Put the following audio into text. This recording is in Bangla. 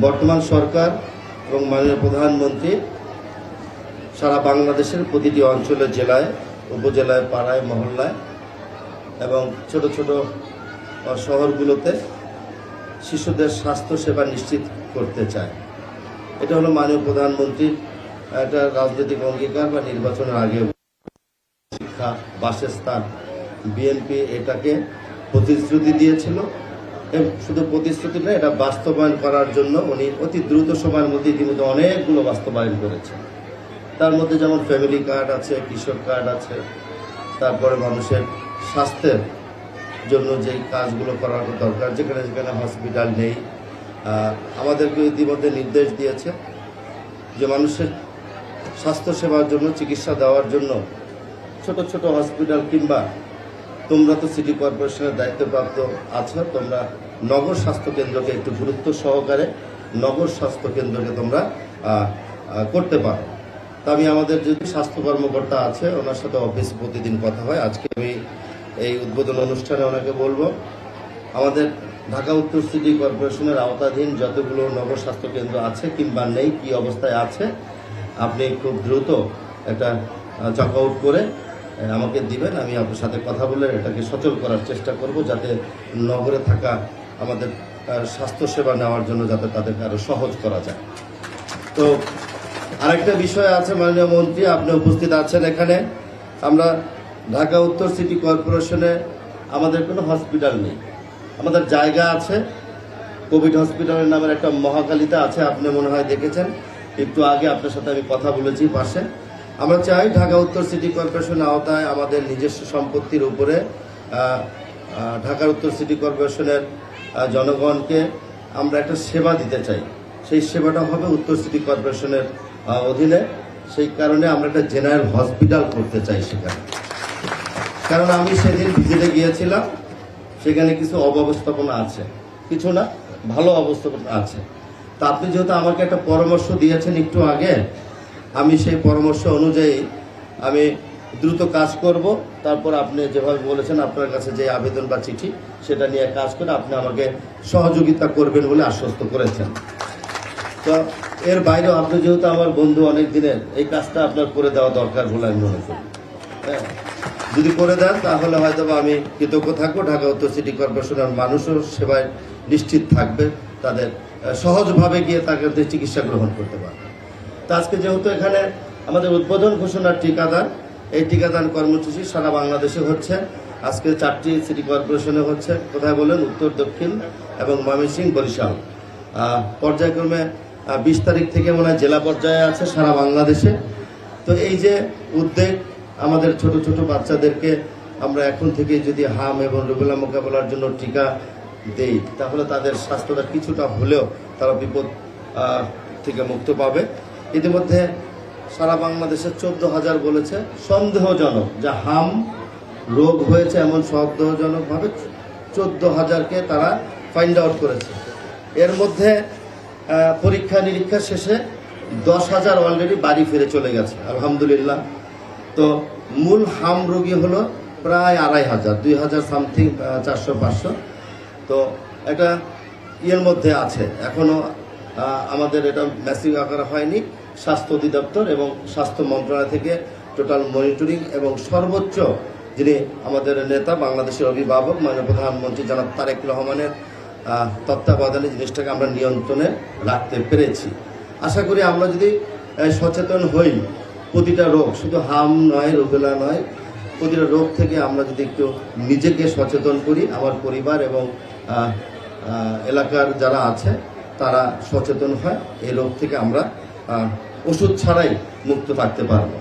বর্তমান সরকার এবং মাননীয় প্রধানমন্ত্রী সারা বাংলাদেশের প্রতিটি অঞ্চলে, জেলায়, উপজেলায়, পাড়ায়, মহল্লায় এবং ছোট ছোট শহরগুলোতে শিশুদের স্বাস্থ্য সেবা নিশ্চিত করতে চায়। এটা হলো মাননীয় প্রধানমন্ত্রীর একটা রাজনৈতিক অঙ্গীকার বা নির্বাচনের আগে। শিক্ষা, বাসস্থান, বিএনপি এটাকে প্রতিশ্রুতি দিয়েছিল এবং শুধু প্রতিশ্রুতি নয়, এটা বাস্তবায়ন করার জন্য উনি অতি দ্রুত সময়ের মধ্যে ইতিমধ্যে অনেকগুলো বাস্তবায়ন করেছেন। তার মধ্যে যেমন ফ্যামিলি কার্ড আছে, কৃষক কার্ড আছে, তারপরে মানুষের স্বাস্থ্যের জন্য যেই কাজগুলো করার দরকার, যেখানে যেখানে হসপিটাল নেই, আমাদেরকে ইতিমধ্যে নির্দেশ দিয়েছে যে মানুষের স্বাস্থ্য সেবার জন্য, চিকিৎসা দেওয়ার জন্য ছোট ছোট হসপিটাল কিংবা তোমরা তো সিটি কর্পোরেশনের দায়িত্বপ্রাপ্ত আছো, তোমরা নগর স্বাস্থ্য কেন্দ্রকে একটু গুরুত্ব সহকারে নগর স্বাস্থ্য কেন্দ্রকে তোমরা করতে পারো। তা আমি আমাদের যদি স্বাস্থ্য কর্মকর্তা আছে ওনার সাথে অফিসে প্রতিদিন কথা হয়। আজকে আমি এই উদ্বোধন অনুষ্ঠানে ওনাকে বলবো আমাদের ঢাকা উত্তর সিটি কর্পোরেশনের আওতাধীন যতগুলো নগর স্বাস্থ্য কেন্দ্র আছে কিংবা নেই, কি অবস্থায় আছে, আপনি খুব দ্রুত একটা চেক আউট করে আমাকে দিবেন। আমি আপনার সাথে কথা বলে এটাকে সচল করার চেষ্টা করব, যাতে নগরে থাকা আমাদের স্বাস্থ্যসেবা নেওয়ার জন্য যাতে তাদেরকে আরো সহজ করা যায়। তো আরেকটা বিষয় আছে, মাননীয় মন্ত্রী আপনি উপস্থিত আছেন এখানে। আমরা ঢাকা উত্তর সিটি কর্পোরেশনে আমাদের কোনো হসপিটাল নেই, আমাদের জায়গা আছে। কোভিড হসপিটালের নামের একটা মহাকালিতে আছে, আপনি মনে হয় দেখেছেন, একটু আগে আপনার সাথে আমি কথা বলেছি পাশে। আমরা চাই ঢাকা উত্তর সিটি কর্পোরেশনের আওতায় আমাদের নিজস্ব সম্পত্তির উপরে ঢাকা উত্তর সিটি কর্পোরেশনের জনগণকে আমরা একটা সেবা দিতে চাই। সেই সেবাটা হবে উত্তর সিটি কর্পোরেশনের অধীনে। সেই কারণে আমরা একটা জেনারেল হসপিটাল করতে চাই সেখানে। কারণ আমি সেদিন ভিজিটে গিয়েছিলাম, সেখানে কিছু অব্যবস্থাপনা আছে, কিছু না, ভালো অবস্থাপনা আছে। তা আপনি যেহেতু আমাকে একটা পরামর্শ দিয়েছেন একটু আগে, আমি সেই পরামর্শ অনুযায়ী আমি দ্রুত কাজ করব। তারপর আপনি যেভাবে বলেছেন আপনার কাছে যে আবেদন বা চিঠি, সেটা নিয়ে কাজ করে আপনি আমাকে সহযোগিতা করবেন বলে আশ্বস্ত করেছেন। তো এর বাইরেও আপনি যেহেতু আমার বন্ধু অনেক দিনের, এই কাজটা আপনার করে দেওয়া দরকার বলে আমি মনে করি। হ্যাঁ, যদি করে দেন তাহলে হয়তো আমি কৃতজ্ঞ থাকবো। ঢাকা উত্তর সিটি কর্পোরেশনের মানুষও সেবায় নিশ্চিত থাকবে, তাদের সহজভাবে গিয়ে তাকে চিকিৎসা গ্রহণ করতে পারবে। তো আজকে যেহেতু এখানে আমাদের উদ্বোধন ঘোষণার টিকাদান, এই টিকাদান কর্মসূচি সারা বাংলাদেশে হচ্ছে। আজকে 4টি সিটি কর্পোরেশনে হচ্ছে। কোথায় বলেন? উত্তর, দক্ষিণ এবং ময়মনসিংহ, বরিশাল। পর্যায়ক্রমে 20 তারিখ থেকে মনে হয় জেলা পর্যায়ে আছে সারা বাংলাদেশে। তো এই যে উদ্যোগ, আমাদের ছোট ছোট বাচ্চাদেরকে আমরা এখন থেকে যদি হাম এবং রুবেলা মোকাবেলার জন্য টিকা দেই, তাহলে তাদের স্বাস্থ্যটা কিছুটা হলেও তারা বিপদ থেকে মুক্ত পাবে। ইতিমধ্যে সারা বাংলাদেশে 14,000 বলেছে সন্দেহজনক যে হাম রোগ হয়েছে, এমন সন্দেহজনকভাবে 14,000কে তারা ফাইন্ড আউট করেছে। এর মধ্যে পরীক্ষা নিরীক্ষা শেষে 10,000 অলরেডি বাড়ি ফিরে চলে গেছে, আলহামদুলিল্লাহ। তো মূল হাম রোগী হলো প্রায় 2,500, 2,000 সামথিং, 400-500। তো এটা ইয়ের মধ্যে আছে, এখনো আমাদের এটা ম্যাসিভ আকার হয়নি। স্বাস্থ্য অধিদপ্তর এবং স্বাস্থ্য মন্ত্রণালয় থেকে টোটাল মনিটরিং এবং সর্বোচ্চ যিনি আমাদের নেতা, বাংলাদেশের অভিভাবক মাননীয় প্রধানমন্ত্রী জনাব তারেক রহমানের তত্ত্বাবধানে জিনিসটাকে আমরা নিয়ন্ত্রণে রাখতে পেরেছি। আশা করি আমরা যদি সচেতন হই, প্রতিটা রোগ, শুধু হাম নয়, রুবেলা নয়, প্রতিটা রোগ থেকে আমরা যদি একটু নিজেকে সচেতন করি, আমার পরিবার এবং এলাকার যারা আছে তারা সচেতন হয়, এই রোগ থেকে আমরা ওষুধ ছাড়াই মুক্ত থাকতে পারবো।